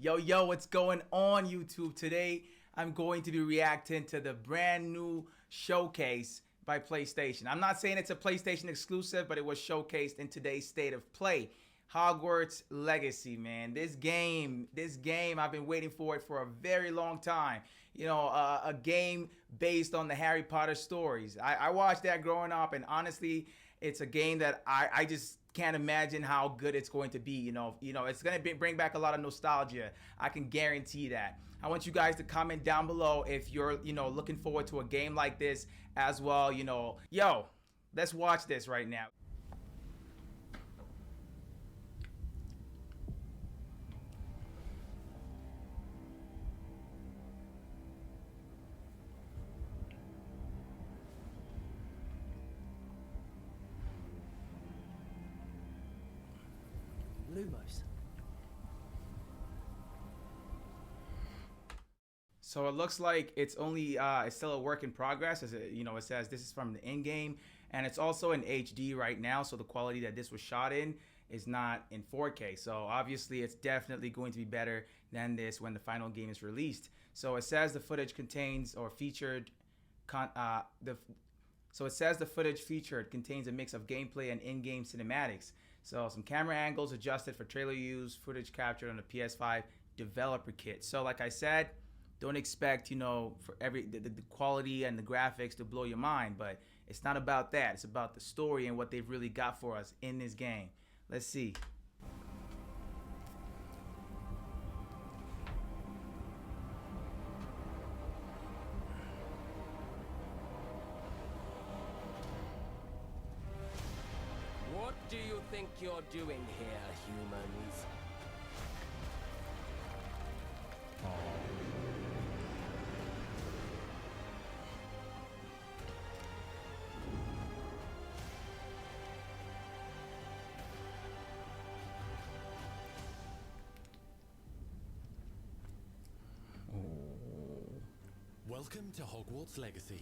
Yo, what's going on YouTube? Today, I'm going to be reacting to the brand new showcase by PlayStation. I'm not saying it's a PlayStation exclusive, but it was showcased in today's State of Play. Hogwarts Legacy, man. This game, I've been waiting for it for a very long time. You know, a game based on the Harry Potter stories. I watched that growing up, and honestly, it's a game that I just can't imagine how good it's going to be. You know, it's going to bring back a lot of nostalgia. I can guarantee that. I want you guys to comment down below if you're, looking forward to a game like this as well. Yo, let's watch this right now. Lumos. So it looks like it's only it's still a work in progress, as it says this is from the in-game, and it's also in HD right now, so the quality that this was shot in is not in 4K. So obviously it's definitely going to be better than this when the final game is released. So it says the footage contains or featured so it says the footage featured contains a mix of gameplay and in-game cinematics. So some camera angles adjusted for trailer use, footage captured on the PS5 developer kit. So like I said, don't expect, for the quality and the graphics to blow your mind, but it's not about that. It's about the story and what they've really got for us in this game. Let's see. What do you think you're doing here, humans? Welcome to Hogwarts Legacy.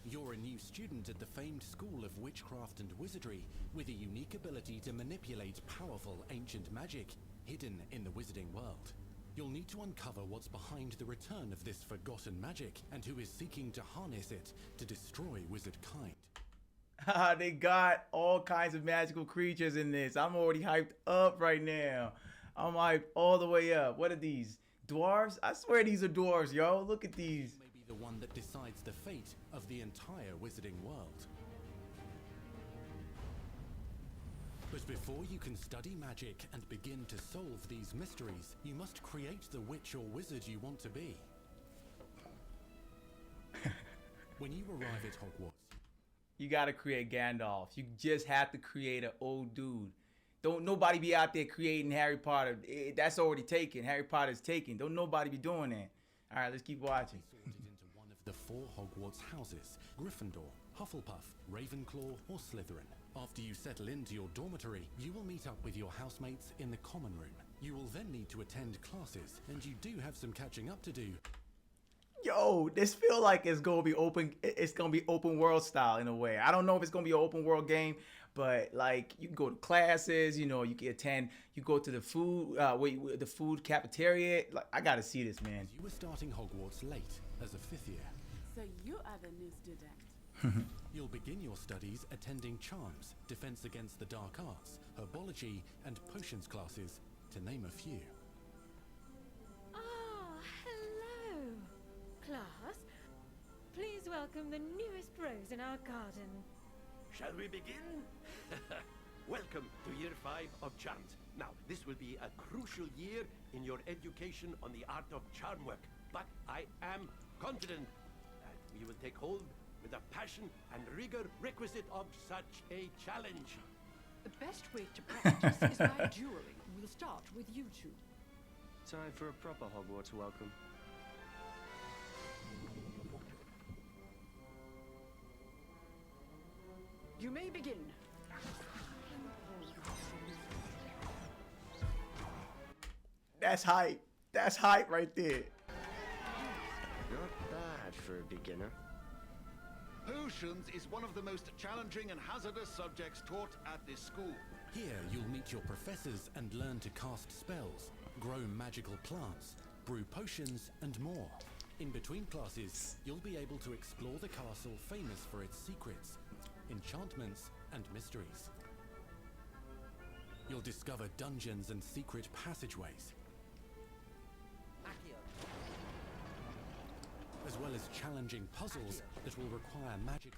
You're a new student at the famed School of Witchcraft and Wizardry with a unique ability to manipulate powerful ancient magic hidden in the wizarding world. You'll need to uncover what's behind the return of this forgotten magic and who is seeking to harness it to destroy wizard kind. They got all kinds of magical creatures in this. I'm already hyped up right now. I'm hyped all the way up. What are these? Dwarves? I swear these are dwarves, yo. Look at these. May be the one that decides the fate of the entire wizarding world. But before you can study magic and begin to solve these mysteries, you must create the witch or wizard you want to be. When you arrive at Hogwarts, You gotta create Gandalf. You just have to create an old dude. Don't nobody be out there creating Harry Potter. That's already taken. Harry Potter's taken. Don't nobody be doing that. All right, let's keep watching. sorted into one of the 4 Hogwarts houses: Gryffindor, Hufflepuff, Ravenclaw, or Slytherin. After you settle into your dormitory, you will meet up with your housemates in the common room. You will then need to attend classes, and you do have some catching up to do. Yo, this feel like it's gonna be open. It's gonna be open world style in a way. I don't know if it's gonna be an open world game, but like you can go to classes. You can attend. You go to the the food cafeteria. Like I gotta see this, man. You were starting Hogwarts late as a 5th year. So you are the new student. You'll begin your studies attending charms, defense against the dark arts, herbology, and potions classes, to name a few. Ah, hello, class. Please welcome the newest rose in our garden. Shall we begin? Welcome to year 5 of charms. Now, this will be a crucial year in your education on the art of charm work, but I am confident that we will take hold with the passion and rigor requisite of such a challenge. The best way to practice is by dueling. We'll start with you two. Time for a proper Hogwarts welcome. You may begin. That's hype. That's hype right there. Not bad for a beginner. Potions is one of the most challenging and hazardous subjects taught at this school. Here you'll meet your professors and learn to cast spells, grow magical plants, brew potions, and more. In between classes, you'll be able to explore the castle famous for its secrets, enchantments, and mysteries. You'll discover dungeons and secret passageways, as well as challenging puzzles that will require magic.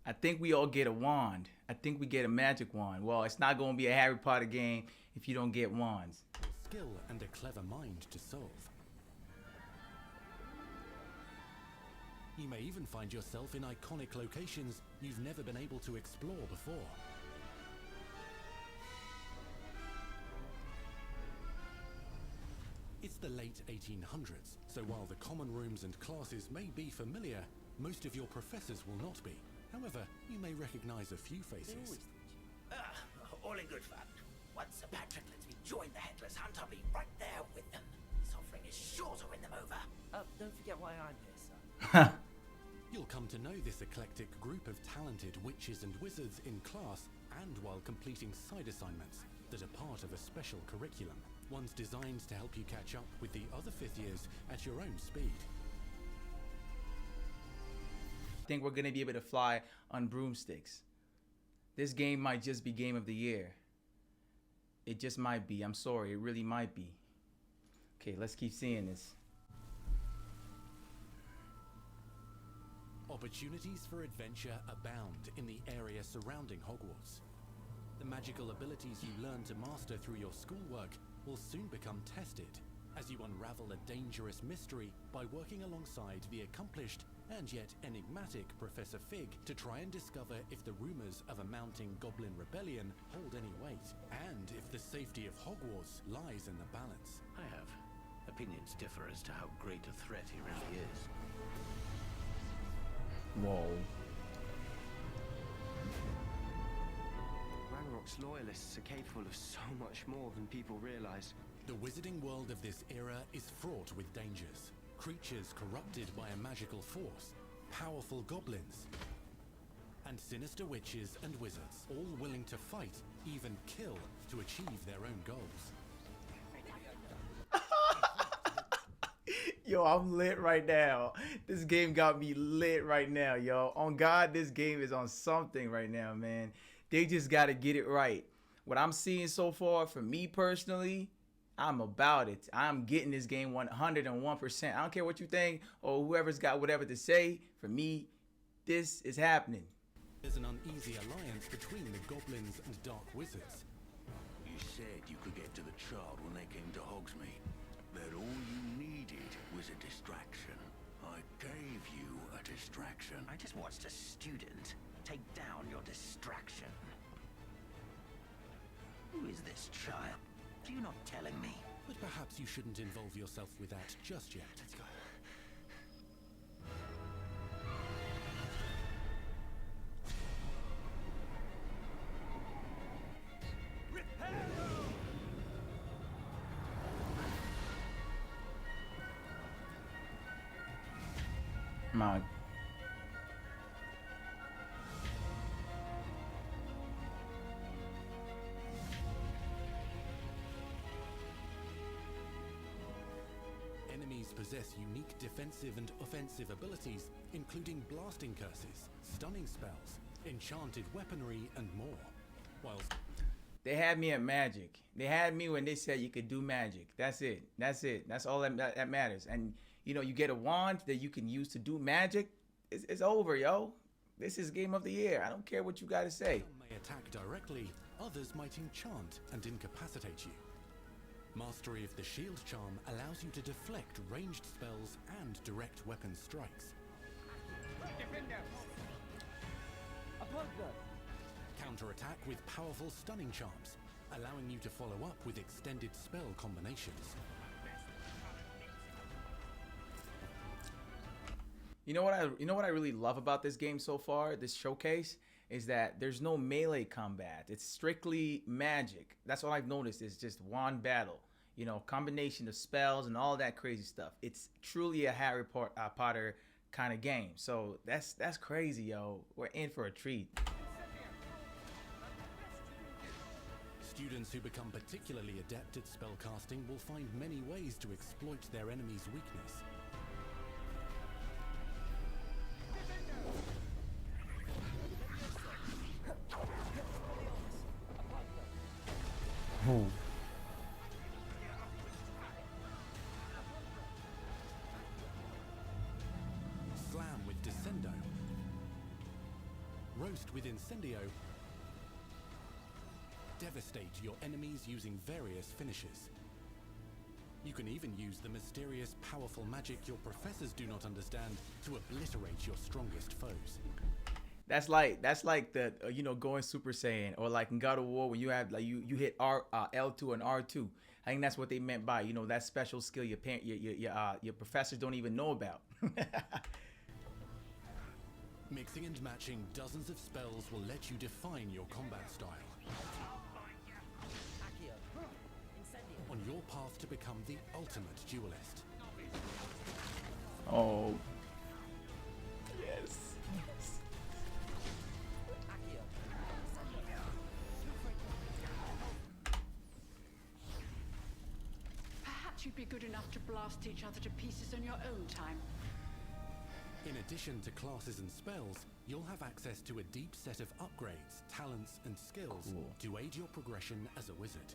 I think we all get a wand. I think we get a magic wand. Well, it's not going to be a Harry Potter game if you don't get wands. Skill and a clever mind to solve. You may even find yourself in iconic locations you've never been able to explore before. It's the late 1800s, so while the common rooms and classes may be familiar, most of your professors will not be. However, you may recognize a few faces. All in good fun. Once Sir Patrick lets me join the Headless Hunt, I'll be right there with them. This offering is sure to win them over. Don't forget why I'm here, sir. You'll come to know this eclectic group of talented witches and wizards in class and while completing side assignments that are part of a special curriculum. One's designed to help you catch up with the other 5th years at your own speed. I think we're going to be able to fly on broomsticks. This game might just be game of the year. It just might be. I'm sorry. It really might be. Okay, let's keep seeing this. Opportunities for adventure abound in the area surrounding Hogwarts. The magical abilities you learn to master through your schoolwork will soon become tested as you unravel a dangerous mystery by working alongside the accomplished and yet enigmatic Professor Fig to try and discover if the rumors of a mounting Goblin rebellion hold any weight, and if the safety of Hogwarts lies in the balance. I have. Opinions differ as to how great a threat he really is. Whoa. Ranrock's loyalists are capable of so much more than people realize. The wizarding world of this era is fraught with dangers. Creatures corrupted by a magical force, powerful goblins, and sinister witches and wizards, all willing to fight, even kill, to achieve their own goals. Yo, I'm lit right now. This game got me lit right now, yo. On God, this game is on something right now, man. They just got to get it right. What I'm seeing so far, for me personally, I'm about it. I'm getting this game 101%. I don't care what you think or whoever's got whatever to say. For me, this is happening. There's an uneasy alliance between the goblins and dark wizards. You said you could get to the child when they came to Hogsmeade. That all you needed was a distraction. I gave you a distraction. I just watched a student take down your distraction. Who is this child? You're not telling me. But perhaps you shouldn't involve yourself with that just yet. Let's go. My Enemies possess unique defensive and offensive abilities, including blasting curses, stunning spells, enchanted weaponry, and more. Whilst They had me at magic. They had me when they said you could do magic. That's it. That's it. That's all that matters. And, you know, you get a wand that you can use to do magic. It's over, yo. This is game of the year. I don't care what you got to say. some may attack directly, others might enchant and incapacitate you. Mastery of the shield charm allows you to deflect ranged spells and direct weapon strikes. Counterattack with powerful stunning charms, allowing you to follow up with extended spell combinations. You know what I really love about this game so far, this showcase, is that there's no melee combat. It's strictly magic. That's what I've noticed, is just wand battle. You know, combination of spells and all that crazy stuff. It's truly a Harry Potter kind of game. So that's crazy, yo. We're in for a treat. Students who become particularly adept at spellcasting will find many ways to exploit their enemy's weakness. Ooh. Slam with Descendo. Roast with Incendio. Devastate your enemies using various finishes. You can even use the mysterious, powerful magic your professors do not understand to obliterate your strongest foes. That's like the going Super Saiyan, or like in God of War when you have like you hit L2 and R2. I think that's what they meant by that special skill your professors don't even know about. Mixing and matching dozens of spells will let you define your combat style. On your path to become the ultimate duelist. Oh. Yes. Perhaps you'd be good enough to blast each other to pieces on your own time. In addition to classes and spells, you'll have access to a deep set of upgrades, talents, and skills to aid your progression as a wizard.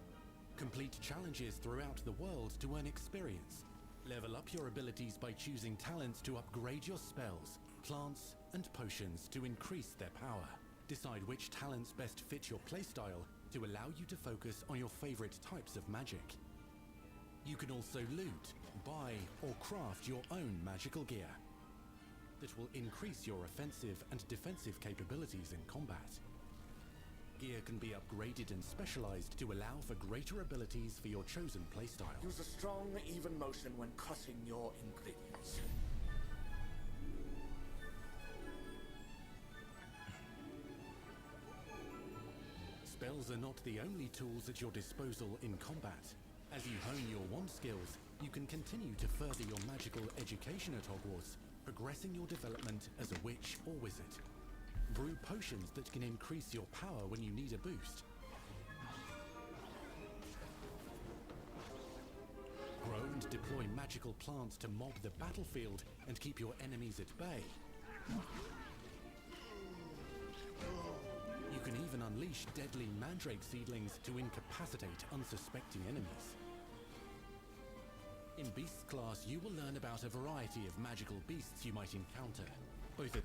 Complete challenges throughout the world to earn experience. Level up your abilities by choosing talents to upgrade your spells, plants, and potions to increase their power. Decide which talents best fit your playstyle to allow you to focus on your favorite types of magic. You can also loot, buy, or craft your own magical gear that will increase your offensive and defensive capabilities in combat. Gear can be upgraded and specialized to allow for greater abilities for your chosen playstyle. Use a strong, even motion when cutting your ingredients. Spells are not the only tools at your disposal in combat. As you hone your wand skills, you can continue to further your magical education at Hogwarts, progressing your development as a witch or wizard. Brew potions that can increase your power when you need a boost. Grow and deploy magical plants to mob the battlefield and keep your enemies at bay. You can even unleash deadly mandrake seedlings to incapacitate unsuspecting enemies. In Beasts class, you will learn about a variety of magical beasts you might encounter, both at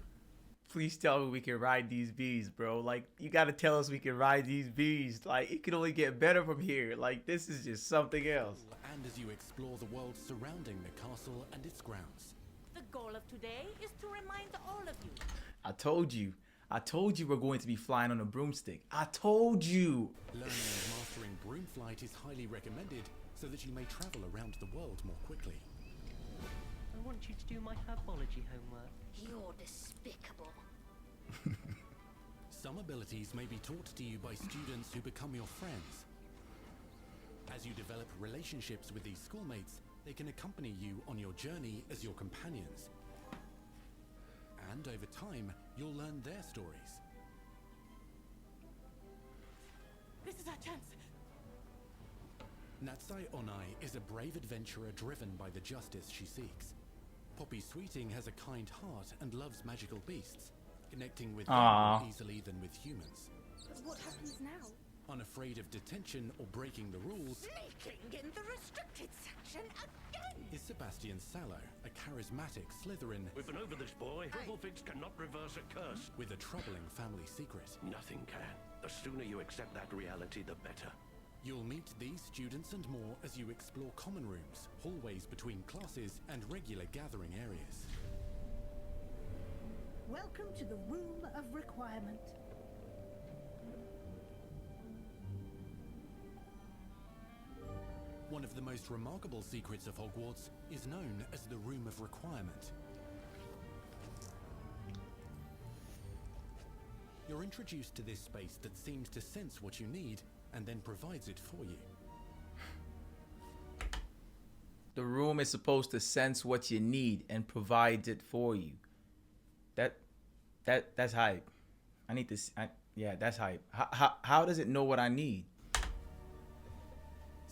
Please tell me we can ride these bees, bro. Like, you gotta tell us we can ride these bees. Like, it can only get better from here. Like, this is just something else. and as you explore the world surrounding the castle and its grounds. The goal of today is to remind all of you. I told you. I told you we're going to be flying on a broomstick. I told you. Learning and mastering broom flight is highly recommended so that you may travel around the world more quickly. I want you to do my herbology homework. You're despicable. Some abilities may be taught to you by students who become your friends. As you develop relationships with these schoolmates, they can accompany you on your journey as your companions. And over time, you'll learn their stories. This is our chance. Natsai Onai is a brave adventurer driven by the justice she seeks. Poppy Sweeting has a kind heart and loves magical beasts, connecting with them more easily than with humans. But what happens now? Unafraid of detention or breaking the rules, Sneaking in the restricted section again. is Sebastian Sallow, a charismatic Slytherin We've been over this, boy. Doublefix cannot reverse a curse. with a troubling family secret. Nothing can. The sooner you accept that reality, the better. You'll meet these students and more as you explore common rooms, hallways between classes, and regular gathering areas. Welcome to the Room of Requirement. One of the most remarkable secrets of Hogwarts is known as the Room of Requirement. You're introduced to this space that seems to sense what you need and then provides it for you. The room is supposed to sense what you need and provides it for you. That's hype. I need to. Yeah, that's hype. How does it know what I need?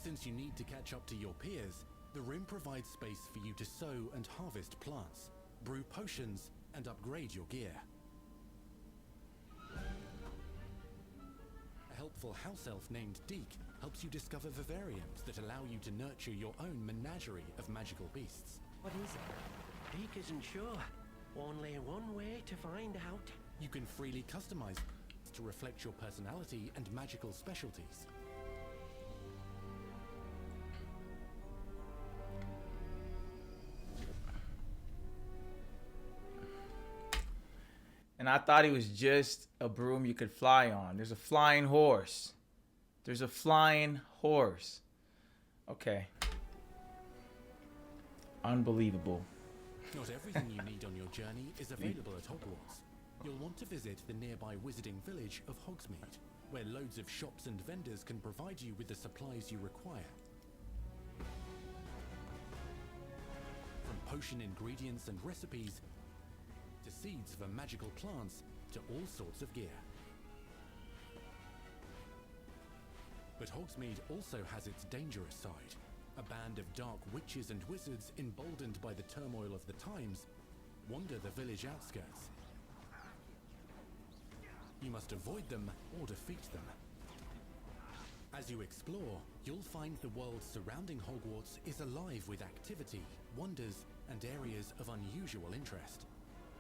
Since you need to catch up to your peers, the room provides space for you to sow and harvest plants, brew potions, and upgrade your gear. A helpful house elf named Deke helps you discover vivariums that allow you to nurture your own menagerie of magical beasts. What is it? Deke isn't sure. Only one way to find out. You can freely customize to reflect your personality and magical specialties. And I thought it was just a broom you could fly on. There's a flying horse. There's a flying horse. Okay. Unbelievable. Not everything you need on your journey is available at Hogwarts. You'll want to visit the nearby wizarding village of Hogsmeade, where loads of shops and vendors can provide you with the supplies you require. From potion ingredients and recipes, to seeds for magical plants, to all sorts of gear. But Hogsmeade also has its dangerous side. A band of dark witches and wizards, emboldened by the turmoil of the times, wander the village outskirts. You must avoid them or defeat them. As you explore, you'll find the world surrounding Hogwarts is alive with activity, wonders, and areas of unusual interest.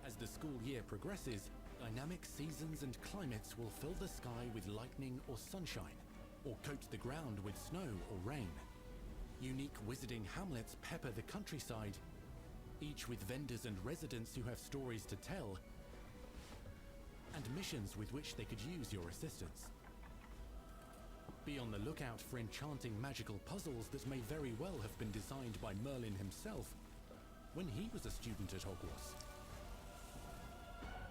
As the school year progresses, dynamic seasons and climates will fill the sky with lightning or sunshine, or coat the ground with snow or rain. Unique wizarding hamlets pepper the countryside, each with vendors and residents who have stories to tell, and missions with which they could use your assistance. Be on the lookout for enchanting magical puzzles that may very well have been designed by Merlin himself when he was a student at Hogwarts.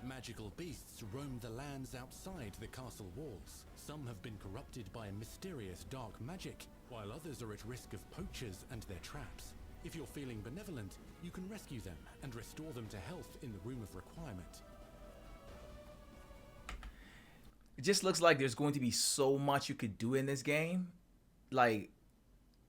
Magical beasts roam the lands outside the castle walls. Some have been corrupted by a mysterious dark magic, while others are at risk of poachers and their traps. If you're feeling benevolent, you can rescue them and restore them to health in the Room of Requirement. It just looks like there's going to be so much you could do in this game. Like,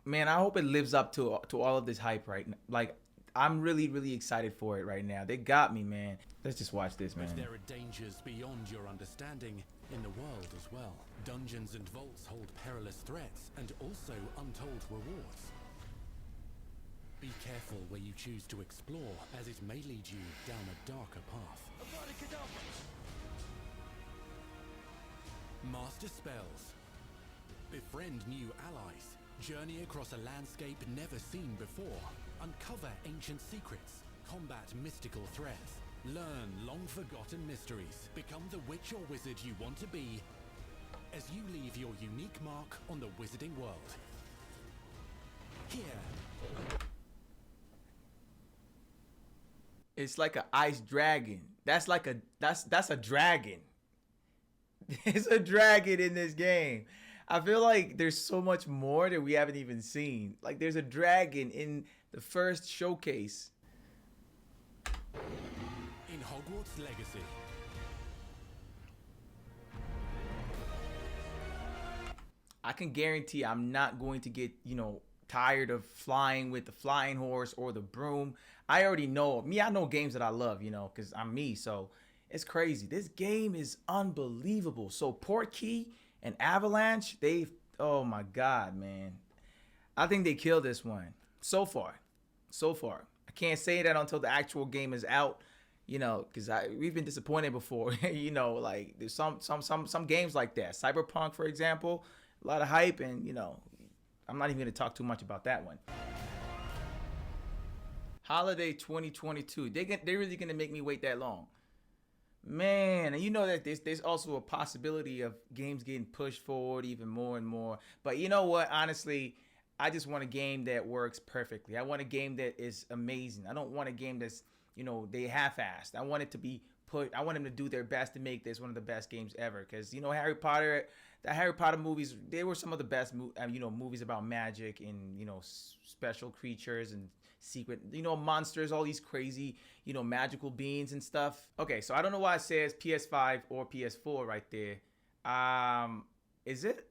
man, I hope it lives up to all of this hype right now. Like, I'm really, really excited for it right now. They got me, man. Let's just watch this, man. But there are dangers beyond your understanding in the world as well. Dungeons and vaults hold perilous threats and also untold rewards. Be careful where you choose to explore, as it may lead you down a darker path. Master spells. Befriend new allies. Journey across a landscape never seen before. Uncover ancient secrets. Combat mystical threats. Learn long-forgotten mysteries. Become the witch or wizard you want to be as you leave your unique mark on the wizarding world. Here. It's like an ice dragon. That's a dragon. There's a dragon in this game. I feel like there's so much more that we haven't even seen. Like, there's a dragon in the first showcase. In Hogwarts Legacy. I can guarantee I'm not going to get, tired of flying with the flying horse or the broom. I already know. I know games that I love, because I'm me. So it's crazy. This game is unbelievable. So Portkey and Avalanche, oh my God, man. I think they killed this one so far. I can't say that until the actual game is out, because we've been disappointed before. Like there's some games like that. Cyberpunk, for example, a lot of hype, and I'm not even going to talk too much about that one. Holiday 2022. They're really going to make me wait that long. Man, and you know that there's also a possibility of games getting pushed forward even more and more. But you know what? Honestly, I just want a game that works perfectly. I want a game that is amazing. I don't want a game that's, they half-assed. I want it to be I want them to do their best to make this one of the best games ever. Because, the Harry Potter movies, they were some of the best, movies about magic and, special creatures and secret, monsters, all these crazy, magical beings and stuff. Okay, so I don't know why it says PS5 or PS4 right there. Is it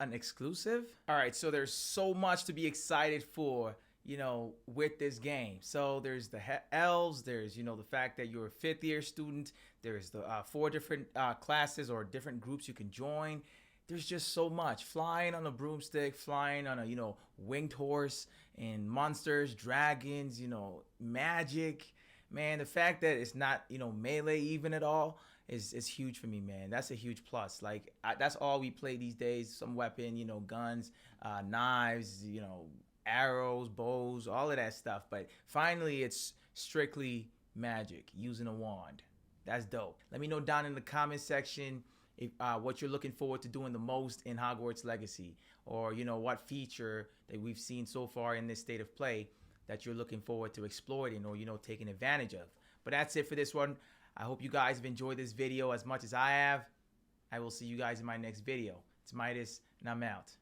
an exclusive. All right, so there's so much to be excited for, you know, with this game. So there's the elves, there's, you know, the fact that you're a 5th year student, there's the 4 different classes or different groups you can join. There's just so much. Flying on a broomstick, flying on a, you know, winged horse, and monsters, dragons, you know, magic. Man, the fact that it's not, you know, melee even at all is huge for me, man. That's a huge plus. Like, that's all we play these days. Some weapon, you know, guns, knives, you know, arrows, bows, all of that stuff. But finally, it's strictly magic, using a wand. That's dope. Let me know down in the comment section if, what you're looking forward to doing the most in Hogwarts Legacy, or, you know, what feature that we've seen so far in this state of play that you're looking forward to exploiting or, you know, taking advantage of. But that's it for this one. I hope you guys have enjoyed this video as much as I have. I will see you guys in my next video. It's Midas, and I'm out.